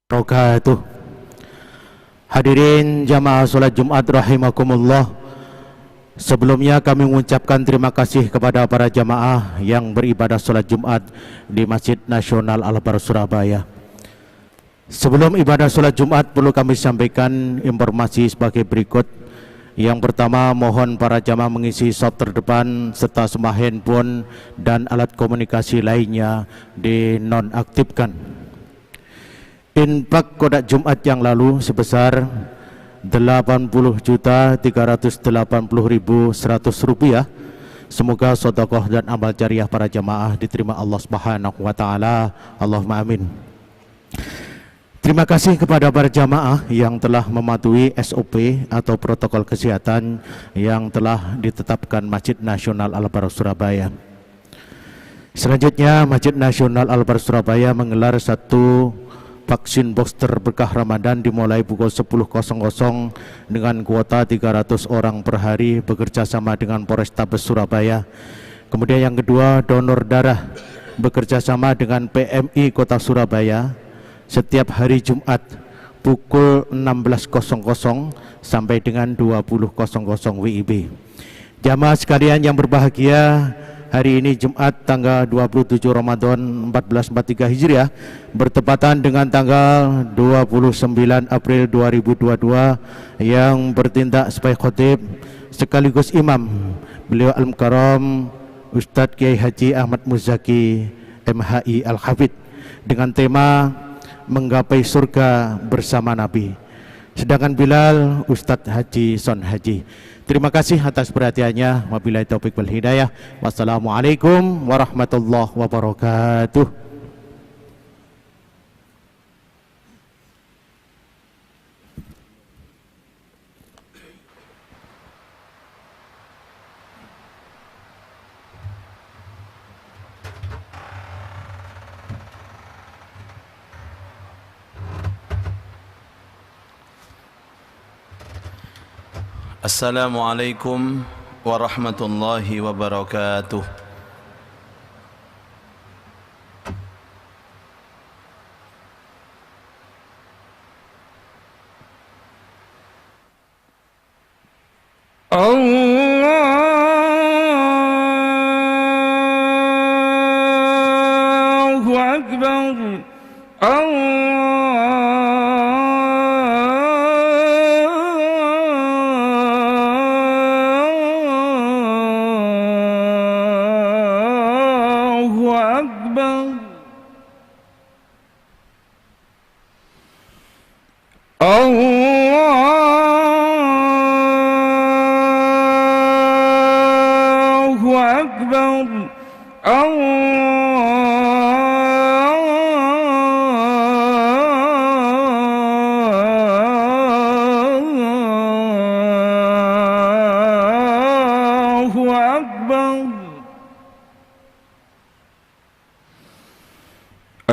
Wabarakatuh. Hadirin jamaah salat Jumat rahimakumullah. Sebelumnya kami mengucapkan terima kasih kepada para jamaah yang beribadah salat Jumat di Masjid Nasional Al-Akbar Surabaya. Sebelum ibadah salat Jumat perlu kami sampaikan informasi sebagai berikut. Yang pertama, mohon para jamaah mengisi sop terdepan serta semua handphone dan alat komunikasi lainnya dinonaktifkan. Infak kodak Jumat yang lalu sebesar 80.380.100 rupiah. Semoga sedekah dan amal jariah para jamaah diterima Allah Subhanahu wa taala. Allahumma amin. Terima kasih kepada para jamaah yang telah mematuhi SOP atau protokol kesehatan yang telah ditetapkan Masjid Nasional Al-Akbar Surabaya. Selanjutnya, Masjid Nasional Al-Akbar Surabaya menggelar satu vaksin booster berkah Ramadan dimulai pukul 10.00 dengan kuota 300 orang per hari bekerja sama dengan Polrestabes Surabaya. Kemudian yang kedua, donor darah bekerja sama dengan PMI Kota Surabaya setiap hari Jumat pukul 16.00 sampai dengan 20.00 WIB. Jamaah sekalian yang berbahagia, hari ini Jumat tanggal 27 Ramadan 1443 Hijriah bertepatan dengan tanggal 29 April 2022 yang bertindak sebagai khotib sekaligus imam beliau Al-Mukarram Ustadz Kiai Haji Ahmad Muzaki MHI Al-Hafidh dengan tema menggapai surga bersama Nabi. Sedangkan Bilal Ustadz Haji Son Haji. Terima kasih atas perhatiannya. Wabillahi taufik wal hidayah. Wassalamualaikum warahmatullahi wabarakatuh. Assalamualaikum warahmatullahi wabarakatuh. Allahu Akbar.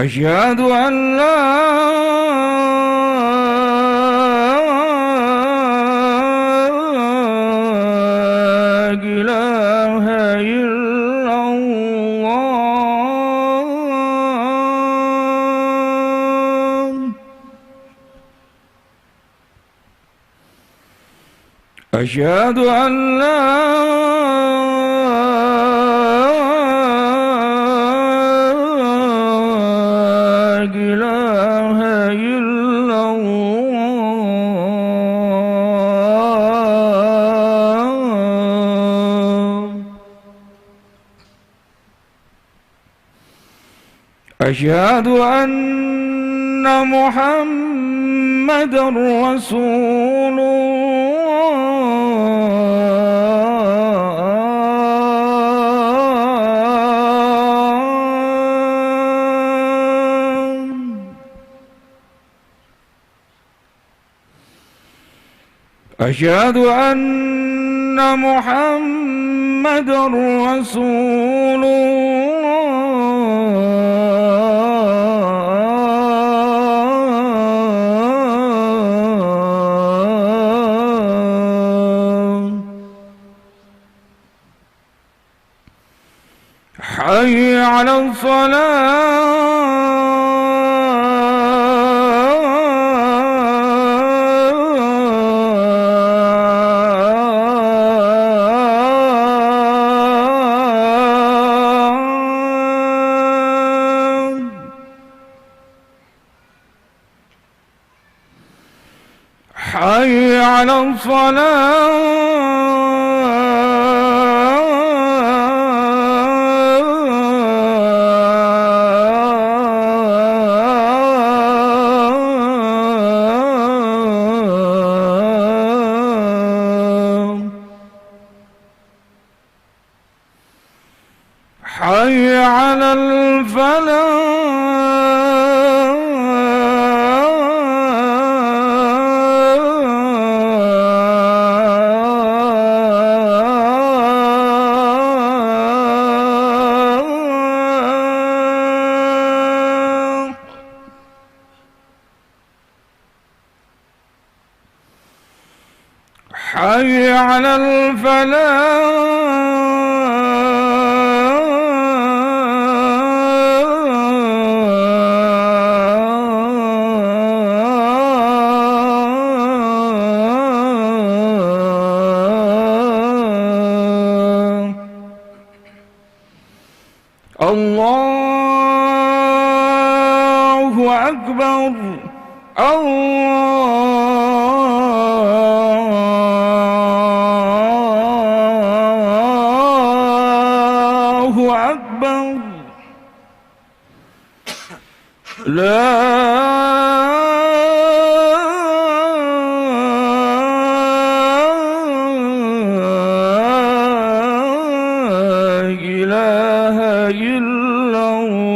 أشهد أن لا إله إلا الله أشهد أن لا أشهد أن محمدًا رسول الله أشهد أن محمدًا رسول حي على الصلاة حي على الصلاة حي على الفلاح حي على الفلاح الله أكبر الله أكبر لا إله إلا الله.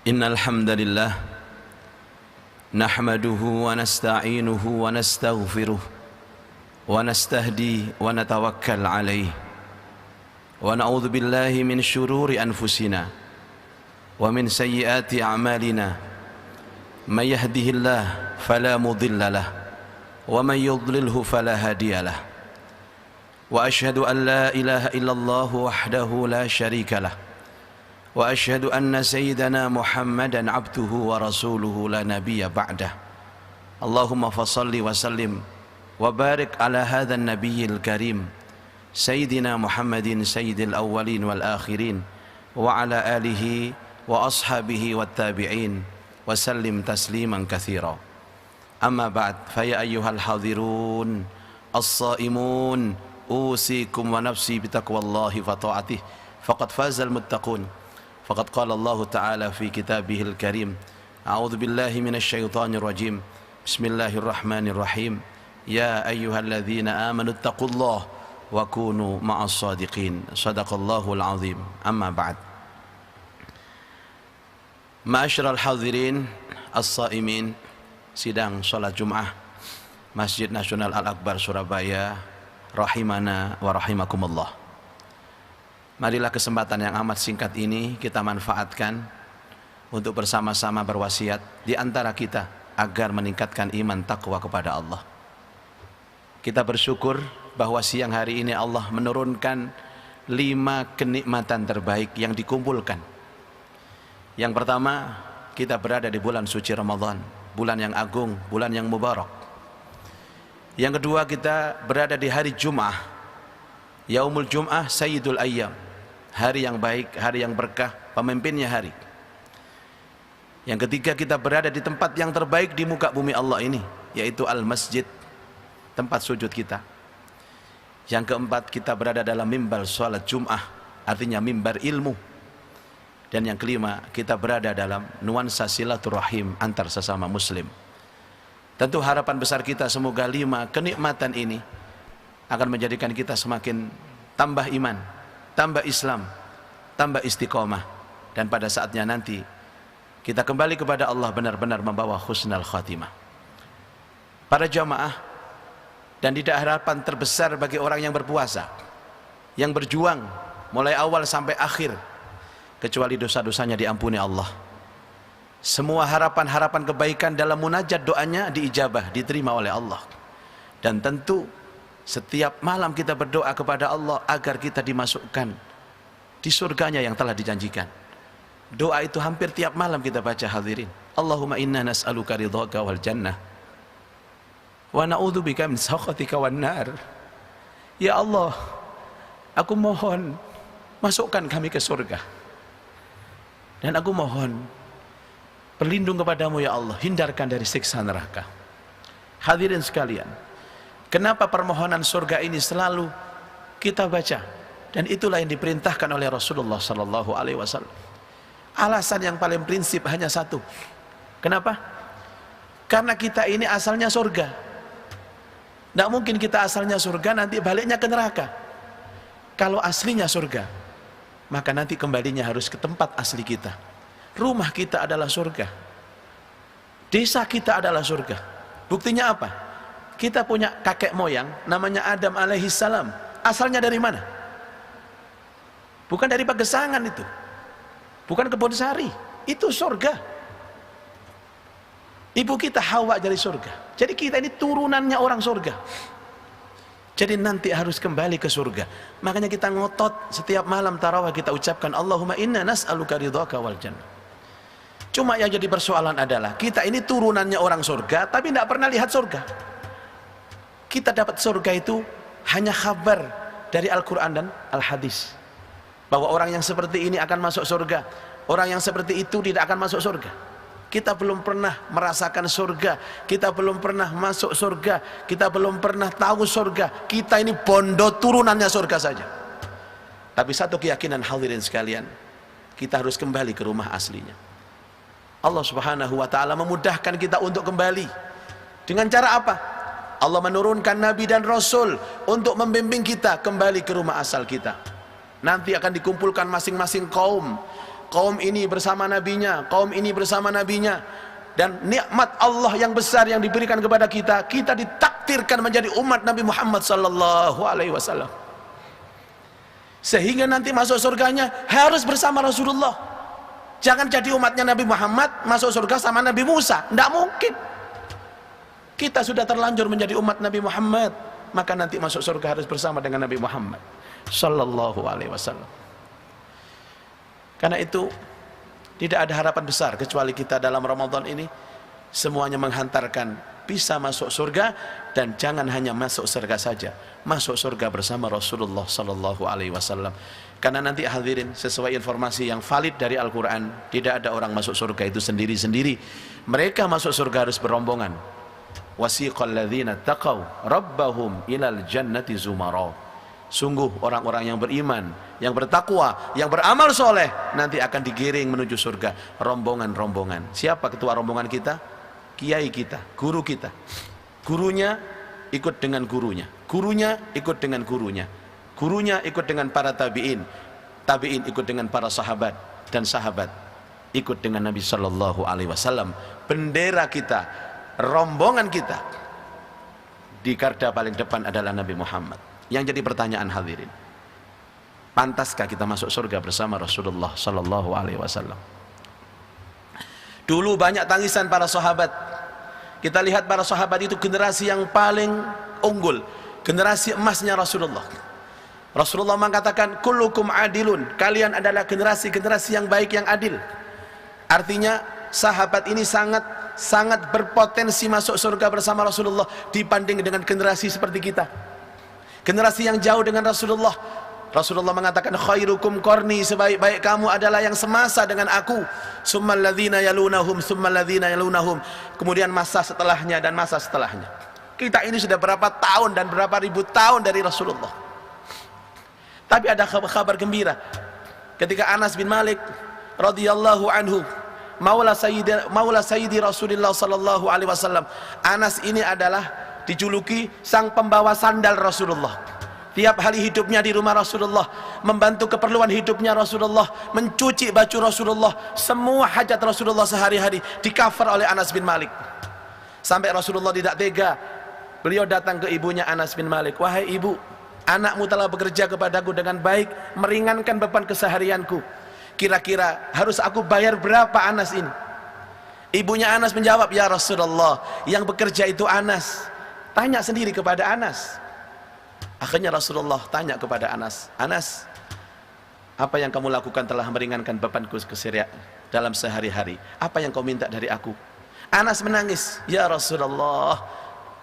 إن الحمد لله نحمده ونستعينه ونستغفره ونستهديه ونتوكل عليه ونعوذ بالله من شرور أنفسنا ومن سيئات أعمالنا من يهده الله فلا مضل له ومن يضلله فلا هادي له وأشهد أن لا إله إلا الله وحده لا شريك له وأشهد أن سيدنا محمدا عبده ورسوله لا نبي بعده اللهم فصل وسلم وبارك على هذا النبي الكريم سيدنا محمد سيد الأولين والآخرين وعلى آله وأصحابه والتابعين وسلم تسليما كثيرا أما بعد فيا أيها الحاضرون الصائمون أوصيكم ونفسي بتقوى الله وطاعته فقد فاز المتقون فقد قال الله تعالى في كتابه الكريم أعوذ بالله من الشيطان الرجيم بسم الله الرحمن الرحيم يا أيها الذين آمنوا اتقوا الله وكونوا مع الصادقين صدق الله العظيم أما بعد Ma'asyiral hadirin as-saimin sidang salat Jumat Masjid Nasional Al-Akbar Surabaya rahimana wa rahimakumullah. Marilah kesempatan yang amat singkat ini kita manfaatkan untuk bersama-sama berwasiat di antara kita agar meningkatkan iman takwa kepada Allah. Kita bersyukur bahwa siang hari ini Allah menurunkan 5 kenikmatan terbaik yang dikumpulkan. Yang pertama, kita berada di bulan suci Ramadan, bulan yang agung, bulan yang mubarak. Yang kedua, kita berada di hari Jum'ah, Yaumul Jum'ah Sayyidul Ayyam, hari yang baik, hari yang berkah, pemimpinnya hari. Yang ketiga, kita berada di tempat yang terbaik di muka bumi Allah ini, yaitu Al-Masjid, tempat sujud kita. Yang keempat, kita berada dalam mimbar sholat Jum'ah, artinya mimbar ilmu. Dan yang kelima, kita berada dalam nuansa silaturahim antar sesama muslim. Tentu harapan besar kita semoga 5 kenikmatan ini akan menjadikan kita semakin tambah iman, tambah Islam, tambah istiqomah, dan pada saatnya nanti kita kembali kepada Allah benar-benar membawa husnul khatimah. Para jamaah, dan tidak harapan terbesar bagi orang yang berpuasa, yang berjuang mulai awal sampai akhir, kecuali dosa-dosanya diampuni Allah. Semua harapan-harapan kebaikan dalam munajat doanya diijabah, diterima oleh Allah. Dan tentu setiap malam kita berdoa kepada Allah agar kita dimasukkan di surganya yang telah dijanjikan. Doa itu hampir tiap malam kita baca hadirin. Allahumma inna nas'aluka ridhaka wal jannah wa na'udzubika min sakhatika wan nar. Ya Allah, aku mohon masukkan kami ke surga, dan aku mohon berlindung kepadamu ya Allah, hindarkan dari siksa neraka. Hadirin sekalian, kenapa permohonan surga ini selalu kita baca? Dan itulah yang diperintahkan oleh Rasulullah sallallahu alaihi wasallam. Alasan yang paling prinsip hanya satu. Kenapa? Karena kita ini asalnya surga. Tidak mungkin kita asalnya surga nanti baliknya ke neraka. Kalau aslinya surga, maka nanti kembalinya harus ke tempat asli kita. Rumah kita adalah surga, desa kita adalah surga. Buktinya apa? Kita punya kakek moyang namanya Adam alaihissalam. Asalnya dari mana? Bukan dari Pagesangan itu, bukan Kebon Sari, itu surga. Ibu kita Hawa dari surga. Jadi kita ini turunannya orang surga. Jadi nanti harus kembali ke surga. Makanya kita ngotot setiap malam tarawih kita ucapkan Allahumma inna nas'aluka ridhaka wal jannah. Cuma yang jadi persoalan adalah kita ini turunannya orang surga tapi tidak pernah lihat surga. Kita dapat surga itu hanya kabar dari Al-Quran dan Al-Hadis, bahwa orang yang seperti ini akan masuk surga, orang yang seperti itu tidak akan masuk surga. Kita belum pernah merasakan surga, kita belum pernah masuk surga, kita belum pernah tahu surga. Kita ini bondo turunannya surga saja. Tapi satu keyakinan hadirin sekalian, kita harus kembali ke rumah aslinya. Allah subhanahu wa ta'ala memudahkan kita untuk kembali. Dengan cara apa? Allah menurunkan Nabi dan Rasul untuk membimbing kita kembali ke rumah asal kita. Nanti akan dikumpulkan masing-masing kaum. Kaum ini bersama nabinya, kaum ini bersama nabinya, dan nikmat Allah yang besar yang diberikan kepada kita, kita ditakdirkan menjadi umat Nabi Muhammad sallallahu alaihi wasallam. Sehingga nanti masuk surganya harus bersama Rasulullah. Jangan jadi umatnya Nabi Muhammad masuk surga sama Nabi Musa, tidak mungkin. Kita sudah terlanjur menjadi umat Nabi Muhammad, maka nanti masuk surga harus bersama dengan Nabi Muhammad sallallahu alaihi wasallam. Karena itu tidak ada harapan besar kecuali kita dalam Ramadan ini semuanya menghantarkan bisa masuk surga, dan jangan hanya masuk surga saja, masuk surga bersama Rasulullah sallallahu alaihi wasallam. Karena nanti hadirin, sesuai informasi yang valid dari Al-Quran, tidak ada orang masuk surga itu sendiri-sendiri. Mereka masuk surga harus berombongan. Wasiqal ladzina taqaw rabbahum ilal jannati zumara. Sungguh orang-orang yang beriman, yang bertakwa, yang beramal soleh nanti akan digiring menuju surga, rombongan-rombongan. Siapa ketua rombongan kita? Kiai kita, guru kita. Gurunya ikut dengan gurunya, gurunya ikut dengan gurunya, gurunya ikut dengan para tabi'in, tabi'in ikut dengan para sahabat, dan sahabat ikut dengan Nabi sallallahu alaihi wasallam. Bendera kita, rombongan kita di garda paling depan adalah Nabi Muhammad. Yang jadi pertanyaan hadirin, pantaskah kita masuk surga bersama Rasulullah sallallahu alaihi wasallam? Dulu banyak tangisan para sahabat. Kita lihat para sahabat itu generasi yang paling unggul, generasi emasnya Rasulullah. Rasulullah mengatakan kullukum adilun, kalian adalah generasi yang baik, yang adil. Artinya sahabat ini sangat berpotensi masuk surga bersama Rasulullah dibanding dengan generasi seperti kita, generasi yang jauh dengan Rasulullah. Rasulullah mengatakan khairukum qarni, sebaik-baik kamu adalah yang semasa dengan aku, summal ladzina yalunahum, summal ladzina yalunahum, kemudian masa setelahnya dan masa setelahnya. Kita ini sudah berapa tahun dan berapa ribu tahun dari Rasulullah. Tapi ada kabar gembira ketika Anas bin Malik radhiyallahu anhu, maula sayyidi Rasulullah sallallahu alaihi wasallam. Anas ini adalah dijuluki sang pembawa sandal Rasulullah. Tiap hari hidupnya di rumah Rasulullah, membantu keperluan hidupnya Rasulullah, mencuci baju Rasulullah, semua hajat Rasulullah sehari-hari di-cover oleh Anas bin Malik. Sampai Rasulullah tidak tega, beliau datang ke ibunya Anas bin Malik, wahai ibu, anakmu telah bekerja kepadaku dengan baik, meringankan beban keseharianku. Kira-kira harus aku bayar berapa Anas ini? Ibunya Anas menjawab, ya Rasulullah, yang bekerja itu Anas. Tanya sendiri kepada Anas. Akhirnya Rasulullah tanya kepada Anas, Anas, Apa yang kamu lakukan telah meringankan bebanku dalam sehari-hari. Apa yang kau minta dari aku? Anas menangis, ya Rasulullah,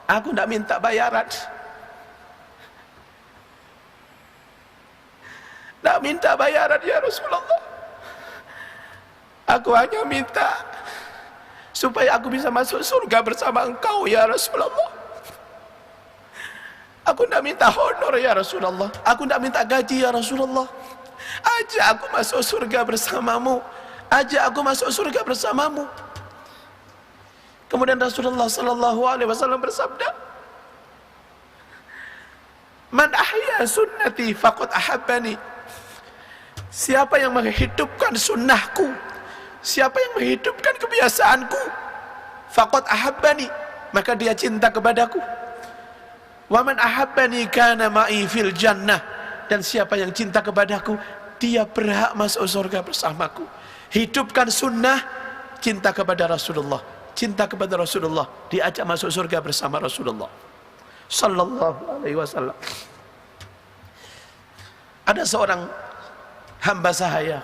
aku tidak minta bayaran, tidak minta bayaran ya Rasulullah. Aku hanya minta supaya aku bisa masuk surga bersama engkau ya Rasulullah. Aku tidak minta honor ya Rasulullah, aku tidak minta gaji ya Rasulullah. Ajak aku masuk surga bersamamu, ajak aku masuk surga bersamamu. Kemudian Rasulullah sallallahu alaihi wasallam bersabda, "Man ahya sunnati faqad ahabbani." Siapa yang menghidupkan sunnahku, siapa yang menghidupkan kebiasaanku, faqad ahabbani, maka dia cinta kepadaku. Wa man ahabbani kana ma'i fil jannah, dan siapa yang cinta kepadaku, dia berhak masuk surga bersamaku. Hidupkan sunnah, cinta kepada Rasulullah, cinta kepada Rasulullah, diajak masuk surga bersama Rasulullah sallallahu alaihi wasallam. Ada seorang hamba sahaya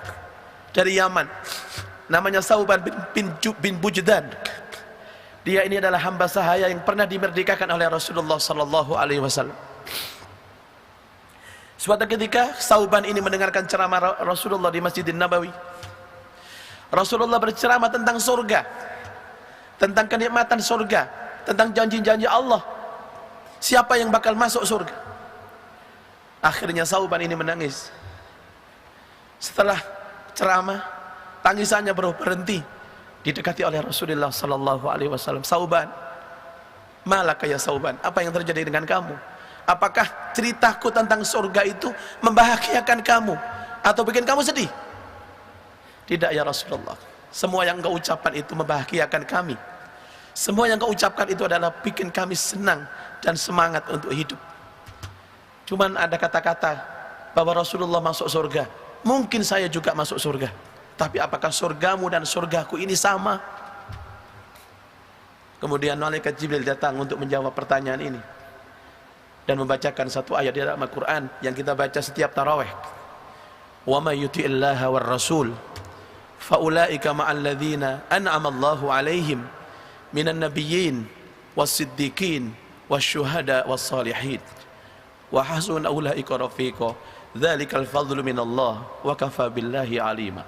dari Yaman, namanya Sauban bin Bujdan. Dia ini adalah hamba sahaya yang pernah dimerdekakan oleh Rasulullah sallallahu alaihi wasallam. Suatu ketika Sauban ini mendengarkan ceramah Rasulullah di Masjidin Nabawi. Rasulullah berceramah tentang surga, tentang kenikmatan surga, tentang janji-janji Allah, siapa yang bakal masuk surga. Akhirnya Sauban ini menangis. Setelah ceramah, tangisannya berhenti, didekati oleh Rasulullah sallallahu alaihi wasallam. Sauban, malaka ya Sauban, apa yang terjadi dengan kamu? Apakah ceritaku tentang surga itu membahagiakan kamu atau bikin kamu sedih? Tidak ya Rasulullah, semua yang engkau ucapkan itu membahagiakan kami. Semua yang engkau ucapkan itu adalah bikin kami senang dan semangat untuk hidup. Cuman ada kata-kata bahwa Rasulullah masuk surga, mungkin saya juga masuk surga, tapi apakah surgamu dan surgaku ini sama? Kemudian malaikat Jibril datang untuk menjawab pertanyaan ini dan membacakan satu ayat di dalam Al-Quran yang kita baca setiap tarawih. Wa may yuti'illaha war rasul faulaika ma'al ladzina an'ama Allahu 'alaihim minan nabiyyin was-siddiqin wasyuhada was-salihin wa hasuna ulaika rafiqa dzalikal fadlu minallah wa kafa billahi 'alima.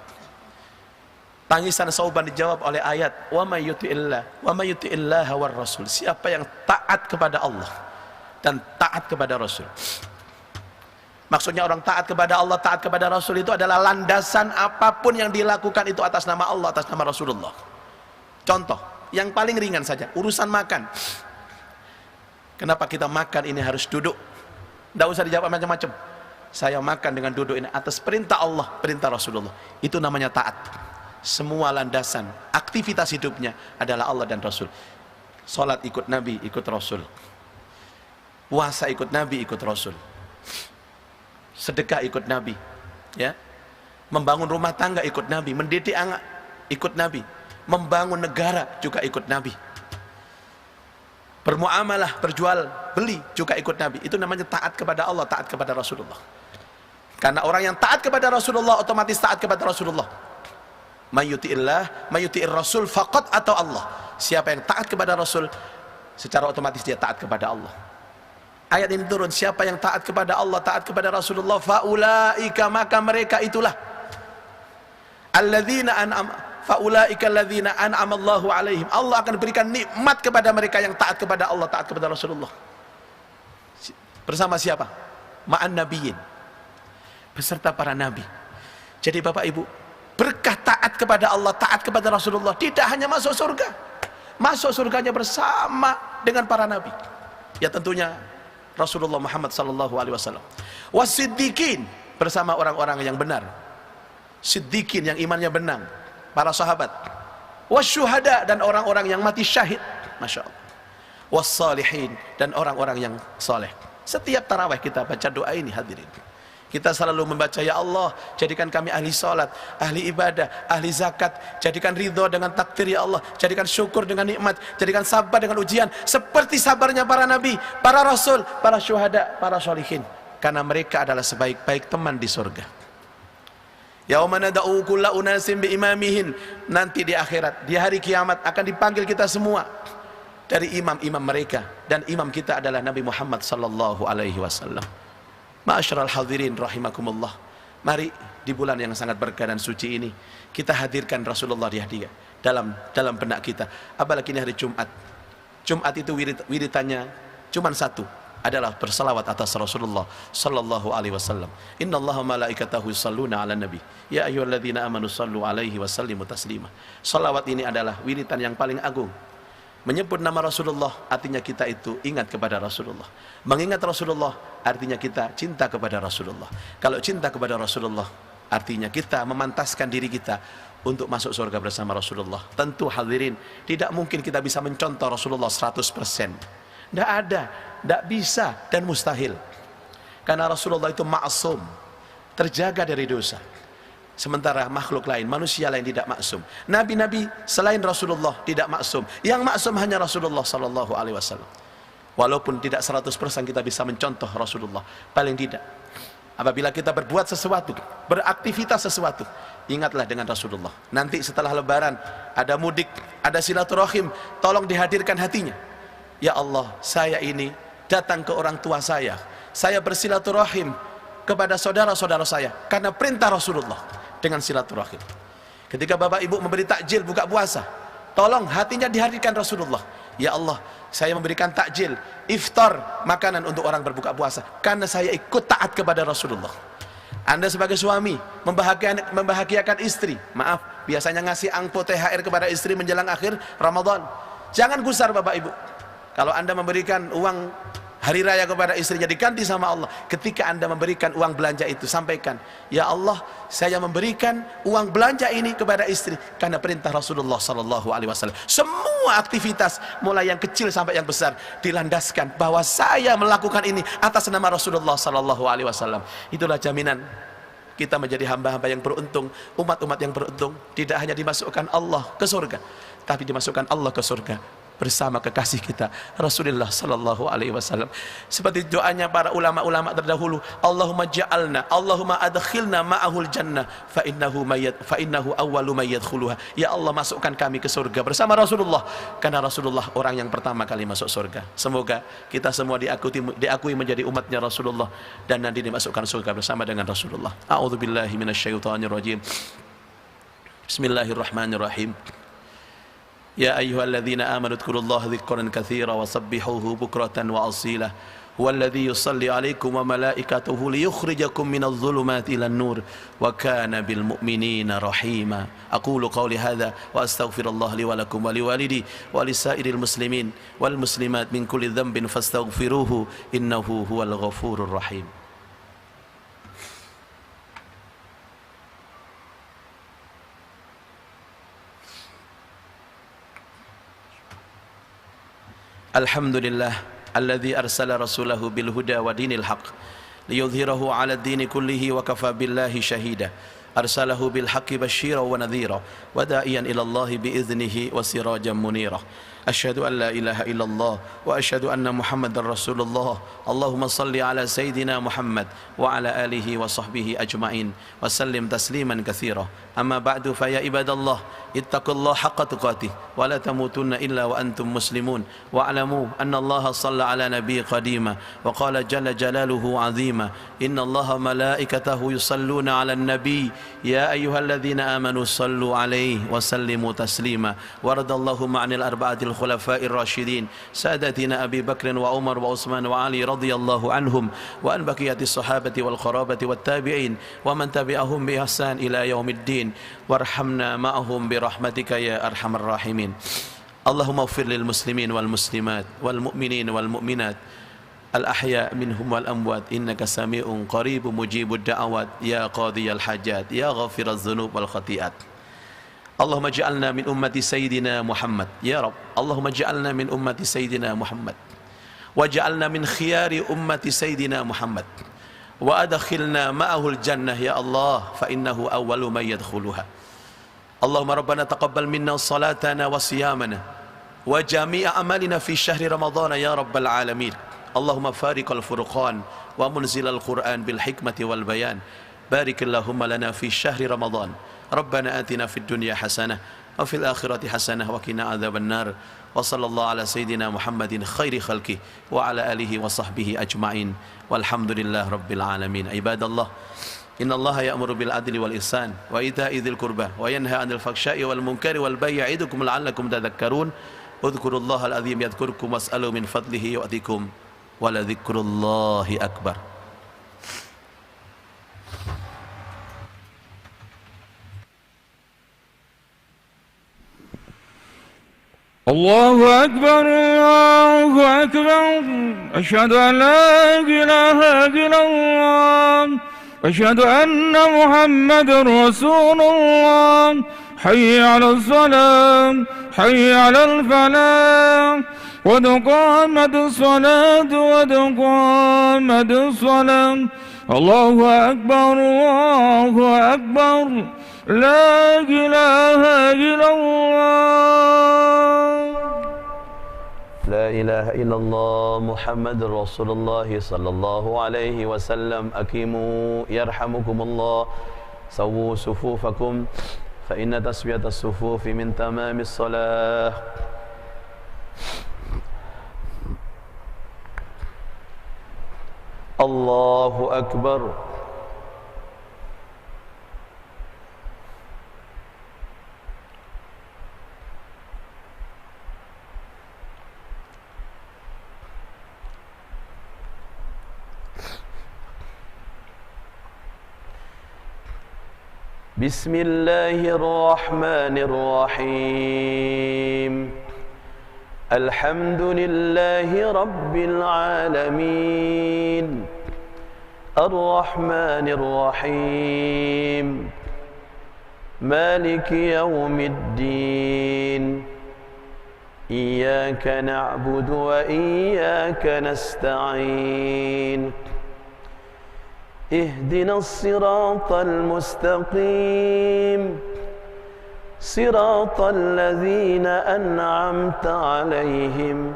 Tangisan Sauban dijawab oleh ayat wa may yuti'illaha war rasul, siapa yang taat kepada Allah dan taat kepada Rasul. Maksudnya orang taat kepada Allah, taat kepada Rasul itu adalah landasan apapun yang dilakukan itu atas nama Allah, atas nama Rasulullah. Contoh, yang paling ringan saja, urusan makan. Kenapa kita makan ini harus duduk? Tidak usah dijawab macam-macam. Saya makan dengan duduk ini atas perintah Allah, perintah Rasulullah. Itu namanya taat. Semua landasan, aktivitas hidupnya adalah Allah dan Rasul. Salat ikut Nabi, ikut Rasul. Puasa ikut Nabi, ikut Rasul. Sedekah ikut Nabi, ya. Membangun rumah tangga ikut Nabi, mendidik anak ikut Nabi, membangun negara juga ikut Nabi. Bermuamalah, berjual, beli juga ikut Nabi. Itu namanya taat kepada Allah, taat kepada Rasulullah. Karena orang yang taat kepada Rasulullah otomatis taat kepada Rasulullah. Mayyuti'illah, mayyuti'ir Rasul faqat atau Allah. Siapa yang taat kepada Rasul, secara otomatis dia taat kepada Allah. Ayat ini turun, siapa yang taat kepada Allah, taat kepada Rasulullah, faulaika, maka mereka itulah alladzina faulaika alladzina an'ama Allahu alaihim. Allah akan berikan nikmat kepada mereka yang taat kepada Allah, taat kepada Rasulullah. Bersama siapa? Ma'an nabiyyin, beserta para nabi. Jadi Bapak Ibu, berkah taat kepada Allah, taat kepada Rasulullah, tidak hanya masuk surga, masuk surganya bersama dengan para nabi. Ya tentunya Rasulullah Muhammad sallallahu alaihi wasallam. Wasiddiqin, bersama orang-orang yang benar. Siddiqin yang imannya benar, para sahabat. Wasyuhada, dan orang-orang yang mati syahid, Masya Allah. Wassalihin, dan orang-orang yang soleh. Setiap tarawih kita baca doa ini hadirin. Kita selalu membaca, ya Allah, jadikan kami ahli salat, ahli ibadah, ahli zakat, jadikan ridho dengan takdir ya Allah, jadikan syukur dengan nikmat, jadikan sabar dengan ujian, seperti sabarnya para nabi, para rasul, para syuhada, para sholihin, karena mereka adalah sebaik-baik teman di surga. Yauma nad'u kulla unasin biimamihin. Nanti di akhirat, di hari kiamat akan dipanggil kita semua dari imam-imam mereka, dan imam kita adalah Nabi Muhammad sallallahu alaihi wasallam. Ma'asyiral hadirin rahimakumullah. Mari di bulan yang sangat berkah dan suci ini kita hadirkan Rasulullah di hati dalam benak kita. Apalagi ini hari Jumat. Jumat itu wiritannya cuma satu, adalah bersalawat atas Rasulullah sallallahu alaihi wasallam. Innallaha malaikatahu yusalluna 'alan nabi ya ayyuhalladzina amanu sallu 'alaihi wa sallimu taslima. Salawat ini adalah wiritan yang paling agung. Menyebut nama Rasulullah artinya kita itu ingat kepada Rasulullah. Mengingat Rasulullah artinya kita cinta kepada Rasulullah. Kalau cinta kepada Rasulullah artinya kita memantaskan diri kita untuk masuk surga bersama Rasulullah. Tentu hadirin, tidak mungkin kita bisa mencontoh Rasulullah 100%. Tidak ada, tidak bisa dan mustahil. Karena Rasulullah itu ma'asum, terjaga dari dosa. Sementara makhluk lain, manusia lain tidak maksum. Nabi-nabi selain Rasulullah tidak maksum. Yang maksum hanya Rasulullah sallallahu alaihi wasallam. Walaupun tidak 100% kita bisa mencontoh Rasulullah, paling tidak apabila kita berbuat sesuatu, beraktivitas sesuatu, ingatlah dengan Rasulullah. Nanti setelah lebaran, ada mudik, ada silaturahim, tolong dihadirkan hatinya. Ya Allah, saya ini datang ke orang tua saya bersilaturahim kepada saudara-saudara saya karena perintah Rasulullah dengan silaturahim. Ketika bapak ibu memberi takjil buka puasa, tolong hatinya dihadirkan Rasulullah. Ya Allah, saya memberikan takjil, iftar, makanan untuk orang berbuka puasa karena saya ikut taat kepada Rasulullah. Anda sebagai suami membahagiakan istri, maaf, biasanya ngasih angpau THR kepada istri menjelang akhir Ramadan. Jangan gusar bapak ibu. Kalau Anda memberikan uang hari raya kepada istrinya diganti sama Allah. Ketika Anda memberikan uang belanja itu, sampaikan, ya Allah, saya memberikan uang belanja ini kepada istri karena perintah Rasulullah sallallahu alaihi wasallam. Semua aktivitas mulai yang kecil sampai yang besar dilandaskan bahwa saya melakukan ini atas nama Rasulullah sallallahu alaihi wasallam. Itulah jaminan kita menjadi hamba-hamba yang beruntung, umat-umat yang beruntung. Tidak hanya dimasukkan Allah ke surga, tapi dimasukkan Allah ke surga bersama kekasih kita Rasulullah sallallahu alaihi wasallam. Seperti doanya para ulama-ulama terdahulu, Allahumma ja'alna, Allahumma adkhilna ma'ahul jannah fa innahu awwalu may yadkhuluha. Ya Allah, masukkan kami ke surga bersama Rasulullah karena Rasulullah orang yang pertama kali masuk surga. Semoga kita semua diakui menjadi umatnya Rasulullah dan nanti dimasukkan surga bersama dengan Rasulullah. A'udzubillahi minasyaitonir rajim. Bismillahirrahmanirrahim. يا أيها الذين آمنوا اذكروا الله ذكرا كثيرا وسبحوه بكرة وأصيلا هو الذي يصلي عليكم وملائكته ليخرجكم من الظلمات إلى النور وكان بالمؤمنين رحيما أقول قولي هذا وأستغفر الله لي ولكم ولوالدي ولسائر المسلمين والمسلمات من كل ذنب فاستغفروه إنه هو الغفور الرحيم. Alhamdulillah alladzi arsala rasulahu bil huda wa dinil haqq liyudhhirahu 'ala ad-dini kullihi wa kafa billahi shahida. Arsalahu bil haqqi basyira wa nadhira wa da'iyan ila Allah bi idznihi wa sirajan munira. Asyhadu an la ilaha illallah wa asyhadu anna Muhammadar Rasulullah. Allahumma salli ala sayyidina Muhammad wa ala alihi wa sahbihi ajma'in wa sallim tasliman katsira. Amma ba'du fa ya ibadallah ittaqullaha haqqa tuqatih wa la tamutunna illa wa antum muslimun wa alamu anna Allah shalla ala nabiy qadima wa qala jalla jalaluhu azima inna Allah malaikatahu yusalluna ala nabiy ya ayyuhalladzina amanu sallu alaihi wa sallimu taslima. Waradallahu ma'anil arba'atil khulafa'ir rasyidin sadatina Abi Bakr wa Umar wa Utsman wa Ali radhiyallahu anhum wa an baqiyatis sahabati wal qarabati wat tabi'in wa man tabi'ahum bi ihsan ila yaumiddin warhamna ma'ahum bi rahmatika ya arhamar rahimin. Allahumma ighfir lil muslimin wal muslimat wal mu'minin wal mu'minat al ahya minhum wal amwat innaka sami'un qaribun mujibud da'awat ya qadiyal hajat ya ghafiraz dzunub wal khati'at. Allahumma ja'alna min ummati sayyidina Muhammad ya Rabb. Allahumma ja'alna min ummati sayyidina Muhammad wa ja'alna min khiyari ummati sayyidina Muhammad wa adkhilna ma'ahul jannah ya Allah fa innahu awwalu may yadkhuluha. Allahumma rabbana taqabbal minna salatana wa siyamana wa jami'a amalina fi syahri ramadhana ya rabbal alamin. Allahumma fariqal furqan wa munzilal Qur'an bil hikmati wal bayan بارك اللهم لنا في شهر رمضان ربنا آتنا في الدنيا حسنة وفي الآخرة حسنة وقنا عذاب النار وصلى الله على سيدنا محمد خير خلقه وعلى آله وصحبه أجمعين والحمد لله رب العالمين. عباد الله إن الله يأمر بالعدل والإحسان وإيتاء ذي القربى وينهى عن الفحشاء والمنكر والبغي يعظكم لعلكم تذكرون اذكروا الله العظيم يذكركم واسألوا من فضله يؤتكم ولذكر الله أكبر. الله أكبر الله أكبر أشهد أن لا إله إلا الله أشهد أن محمد رسول الله حي على الصلاة حي على الفلاح قد قامت الصلاة قد قامت الصلاة الله أكبر الله أكبر لا إله إلا الله لا إله إلا الله محمد رسول الله صلى الله عليه وسلم. أقيموا يرحمكم الله سووا صفوفكم فإن تسوية الصفوف من تمام الصلاة. الله أكبر. بسم الله الرحمن الرحيم الحمد لله رب العالمين الرحمن الرحيم مالك يوم الدين إياك نعبد وإياك نستعين اهدنا الصراط المستقيم صراط الذين أنعمت عليهم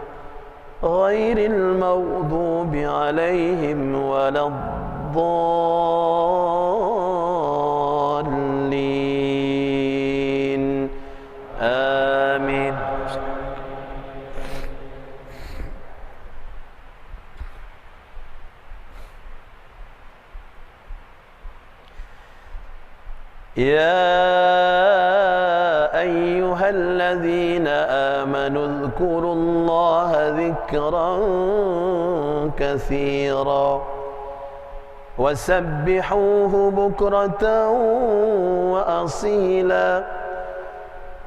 غير المغضوب عليهم ولا الضالين آمين. يا أيها الذين آمنوا اذكروا الله ذكرا كثيرا وسبحوه بكرة وأصيلا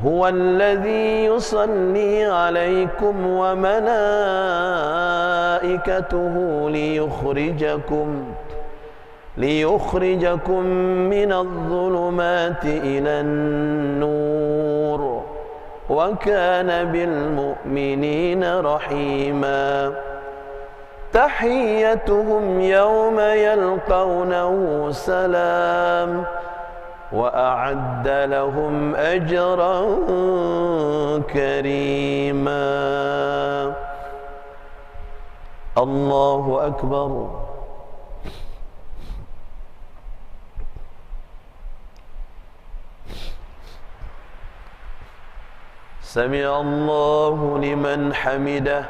هو الذي يصلي عليكم وملائكته ليخرجكم من الظلمات إلى النور وكان بالمؤمنين رحيما تحيتهم يوم يلقونه سلام وأعد لهم أجرا كريما. الله أكبر. سمع الله لمن حمده.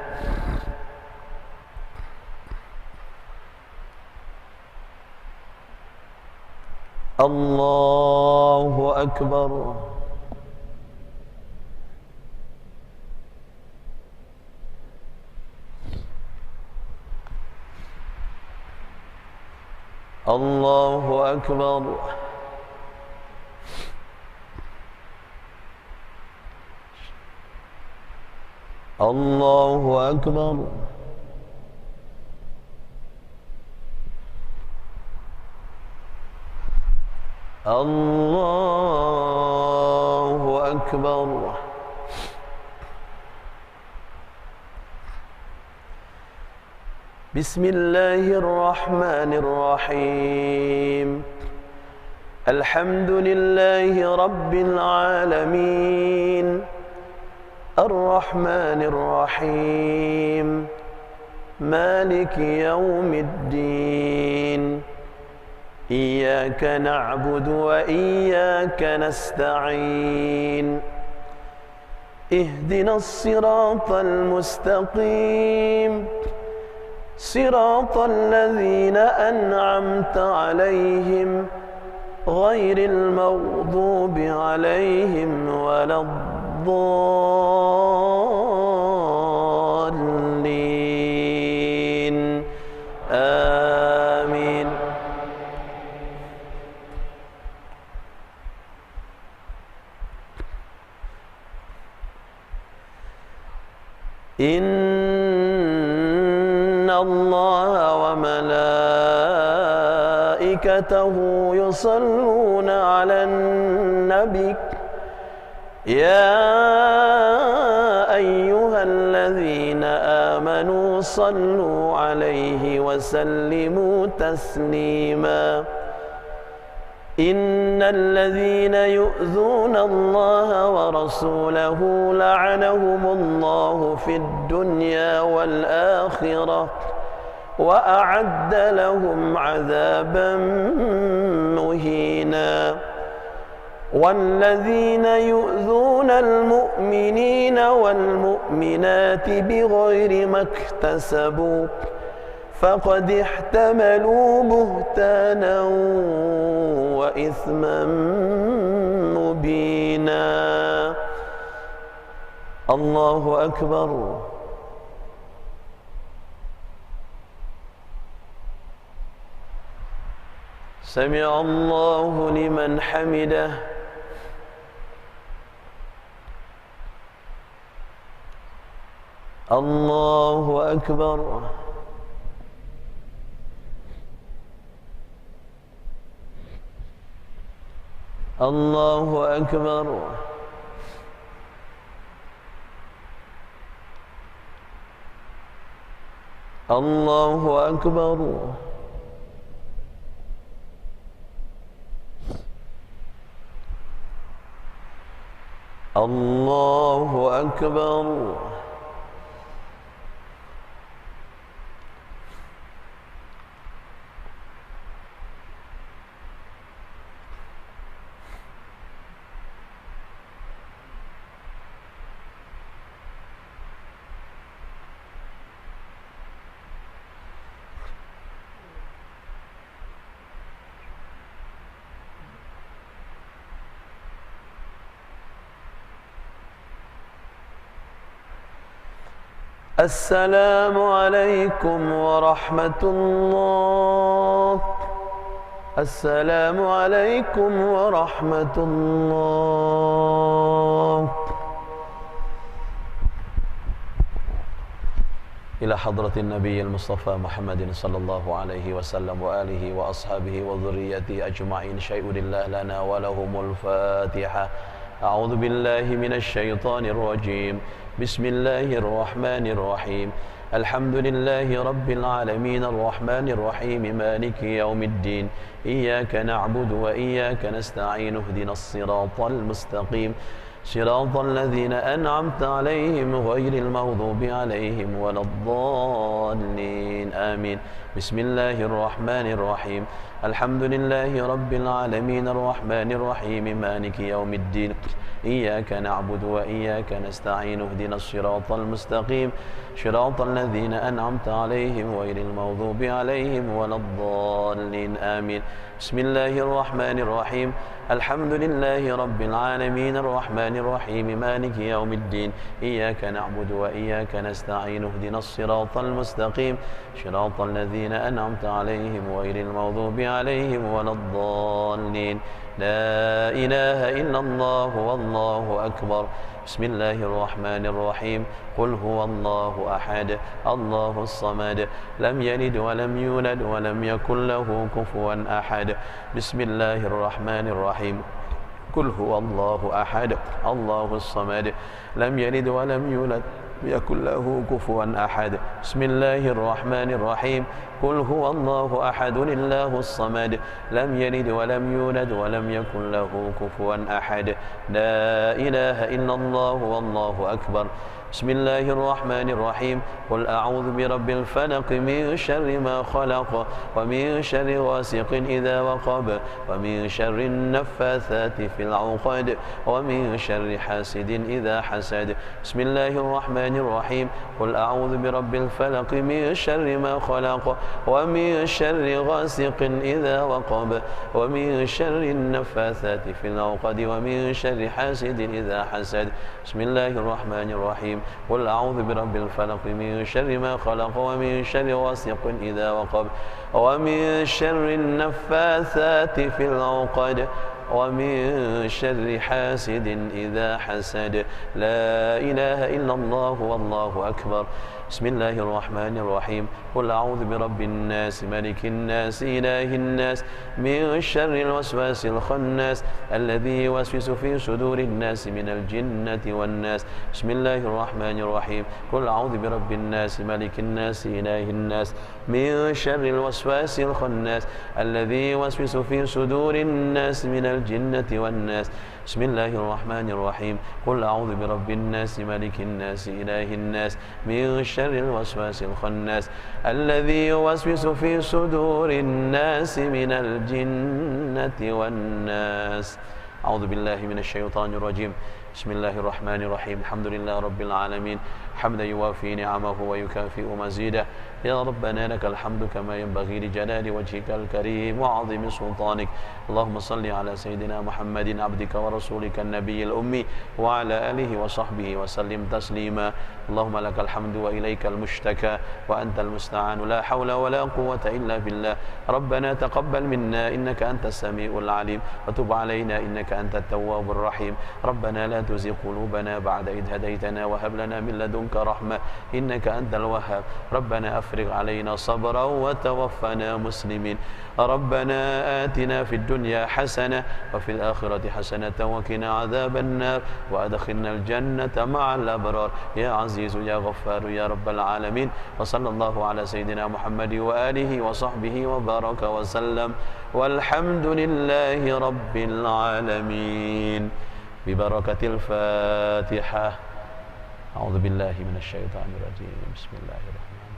الله أكبر. الله أكبر. الله أكبر. الله أكبر. بسم الله الرحمن الرحيم الحمد لله رب العالمين الرحمن الرحيم مالك يوم الدين إياك نعبد وإياك نستعين اهدنا الصراط المستقيم صراط الذين أنعمت عليهم غير المغضوب عليهم ولا الضالين آمين. إن الله وملائكته يصلون على النبي يا أيها الذين آمنوا صلوا عليه وسلموا تسليما إن الذين يؤذون الله ورسوله لعنهم الله في الدنيا والآخرة وأعد لهم عذابا مهينا والذين يؤذون المؤمنين والمؤمنات بغير ما اكتسبوا فقد احتملوا بهتانا وإثما مبينا. الله أكبر. سمع الله لمن حمده. الله أكبر. الله أكبر. الله أكبر. الله أكبر. السلام عليكم ورحمة الله. السلام عليكم ورحمة الله. إلى حضرة النبي المصطفى محمد صلى الله عليه وسلم وآله وأصحابه وذريته أجمعين شيء لله لنا ولهم الفاتحة. أعوذ بالله من الشيطان الرجيم. بسم الله الرحمن الرحيم. الحمد لله رب العالمين الرحمن الرحيم مالك يوم الدين إياك نعبد وإياك نستعين اهدنا الصراط المستقيم صراط الذين أنعمت عليهم غير المغضوب عليهم ولا الضالين آمين. بسم الله الرحمن الرحيم. الحمد لله رب العالمين الرحمن الرحيم مالك يوم الدين إياك نعبد وإياك نستعين اهدنا الصراط المستقيم صراط الذين أنعمت عليهم غير المغضوب عليهم ولا الضالين آمين. بسم الله الرحمن الرحيم. الحمد لله رب العالمين الرحمن الرحيم مالك يوم الدين إياك نعبد وإياك نستعين اهدنا الصراط المستقيم صراط الذين أنعمت عليهم غير المغضوب عليهم ولا الضالين. لا إله إلا الله والله أكبر. بسم الله الرحمن الرحيم. قل هو الله أحد الله الصمد لم يلد ولم يولد ولم يكن له كفوا أحد. بسم الله الرحمن الرحيم. قل هو الله أحد الله الصمد لم يلد ولم يولد يكن له كفوا أحد. بسم الله الرحمن الرحيم. قل هو الله أحد الله الصمد لم يلد ولم يولد ولم يكن له كفوا أحد. لا إله إلا الله والله أكبر. بسم الله الرحمن الرحيم قل أعوذ برب الفلق من شر ما خلق ومن شر غاسق إذا وقب ومن شر النفاثات في العقد ومن شر حاسد إذا حسد بسم الله الرحمن الرحيم قل أعوذ برب الفلق من شر ما خلق ومن شر غاسق إذا وقب ومن شر النفاثات في العقد ومن شر حاسد إذا حسد بسم الله الرحمن الرحيم قل أعوذ برب الفلق من شر ما خلق ومن شر غاسق إذا وقب ومن شر النفاثات في العقد ومن شر حاسد إذا حسد لا إله إلا الله والله أكبر بسم الله الرحمن الرحيم قل أعوذ برب الناس ملك الناس إله الناس من شر الوسواس الخناس الذي يوسوس في صدور الناس من الجنة والناس بسم الله الرحمن الرحيم قل أعوذ برب الناس ملك الناس إله الناس من شر الوسواس الخناس الذي يوسوس في صدور الناس من الجنة والناس بسم الله الرحمن الرحيم قل أعوذ برب الناس ملك الناس إله الناس من شر الوسواس الخناس الذي يوسوس في صدور الناس من الجنة والناس أعوذ بالله من الشيطان الرجيم بسم الله الرحمن الرحيم الحمد لله رب العالمين حمدا يوافي نعمه ويكافئ مزيده يا ربنا لك الحمد كما ينبغي لجلال وجهك الكريم وعظيم سلطانك اللهم صل على سيدنا محمد عبدك ورسولك النبي الأمي وعلى آله وصحبه وسلم تسليما اللهم لك الحمد وإليك المشتكى وأنت المستعان لا حول ولا قوة إلا بالله ربنا تقبل منا إنك أنت السميع العليم وتب علينا إنك أنت التواب الرحيم ربنا لا تزغ قلوبنا بعد إذ هديتنا وهب لنا من لدنك رحمة إنك أنت الوهاب ربنا أفرغ علينا صبرا وتوفنا مسلمين ربنا آتنا في الدنيا حسنة وفي الآخرة حسنة وقنا عذاب النار وأدخلنا الجنة مع الأبرار يا عزيز يا غفار يا رب العالمين وصلى الله على سيدنا محمد وآله وصحبه وبارك وسلم والحمد لله رب العالمين ببركة الفاتحة أعوذ بالله من الشيطان الرجيم بسم الله الرحمن الرحيم